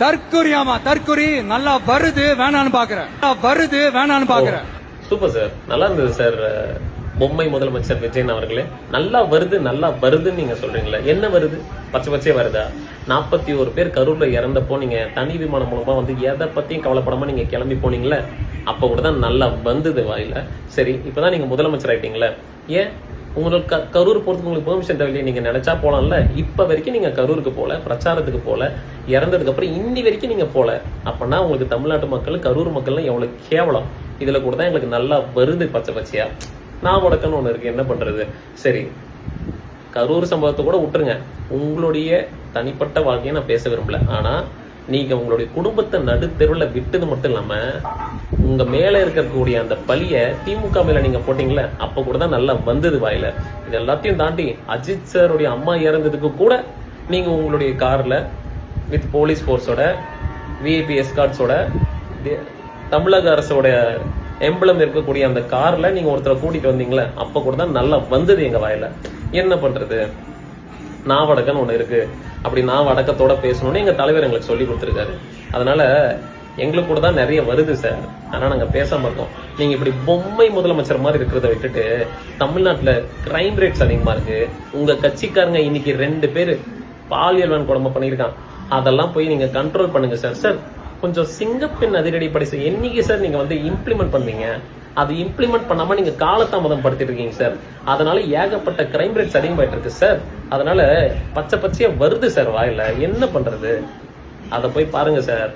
தற்குறி நல்லா வருது வேணான்னு பாக்குறேன். சூப்பர் சார், நல்லா இருந்தது சார். பொம்மை முதலமைச்சர் விஜயன் அவர்களே, நல்லா வருதுன்னு நீங்க சொல்றீங்களா? என்ன வருது? பச்சை வருதா? 41 பேர் கரூர்ல இறந்தப்போ நீங்க தனி விமானம் மூலமா வந்து எதை பத்தியும் கவலைப்படாம நீங்க கிளம்பி போனீங்களே, அப்ப கூட தான் நல்லா வந்தது வாயில. சரி, இப்பதான் நீங்க முதலமைச்சர் ஆயிட்டீங்களே, ஏன் உங்களுக்கு கரூர் போறதுக்கு உங்களுக்கு பெர்மிஷன் தேவையில்லையே? நீங்க நினைச்சா போலாம்ல. இப்ப வரைக்கும் நீங்க கரூருக்கு போல, பிரச்சாரத்துக்கு போல, இறந்ததுக்கு அப்புறம் இன்னி வரைக்கும் நீங்க போல. அப்பனா உங்களுக்கு தமிழ்நாட்டு மக்கள், கரூர் மக்கள்லாம் எவ்வளவு கேவலம். இதுல கூட தான் எங்களுக்கு நல்லா வருது பச்சையா. நான் உடக்கன்னு ஒண்ணு இருக்கு, என்ன பண்றது? சரி, கரூர் சம்பவத்தை கூட விட்டுருங்க. உங்களுடைய தனிப்பட்ட வாழ்க்கையை நான் பேச விரும்பல. ஆனா நீங்க உங்களுடைய குடும்பத்தை நடுத்தெருவில் விட்டது மட்டும் இல்லாம உங்க மேல இருக்கக்கூடிய அந்த பழிய திமுக மேல நீங்க போட்டீங்களே, அப்ப கூட தான் நல்லா வந்தது வாயில. இது எல்லாத்தையும் தாண்டி அஜித் சாருடைய அம்மா இறந்ததுக்கு கூட நீங்க உங்களுடைய கார்ல வித் போலீஸ் போர்ஸோட, விஐபி எஸ்கார்ட்ஸோட, தமிழக அரசோட எம்பளம் இருக்கக்கூடிய அந்த கார்ல நீங்க ஒருத்தரை கூட்டிட்டு வந்தீங்களே, அப்ப கூட தான் நல்லா வந்தது எங்க வாயில. என்ன பண்றது? நான் வடக்கன்னு ஒண்ணு இருக்கு. அப்படி நான் வடக்கத்தோட பேசணும்னு எங்க தலைவர் எங்களுக்கு சொல்லி கொடுத்துருக்காரு. அதனால எங்களுக்கு கூட தான் நிறைய வருது சார். ஆனா நாங்க பேசாம இருக்கோம். நீங்க இப்படி பொம்மை முதலமைச்சர் மாதிரி இருக்கிறத விட்டுட்டு, தமிழ்நாட்டுல கிரைம் ரேட்ஸ் அதிகமா இருக்கு. உங்க கட்சிக்காரங்க இன்னைக்கு 2 பேரு பாலியல் வன்கொடுமை பண்ணியிருக்கான். அதெல்லாம் போய் நீங்க கண்ட்ரோல் பண்ணுங்க சார். சார், கொஞ்சம் சிங்கப்பெண் அதிரடிப்படை என்னைக்கு சார் நீங்க வந்து இம்ப்ளிமெண்ட் பண்ணுவீங்க? அது இம்ப்ளிமெண்ட் பண்ணாம நீங்க காலதாமதம் படுத்திட்டு இருக்கீங்க சார். அதனால ஏகப்பட்ட கிரைம் ரேட்ஸ் அதிகமாயிட்டு இருக்கு சார். அதனால பச்சையா வருது சார் வாயில. என்ன பண்றது? அதை போய் பாருங்க சார்.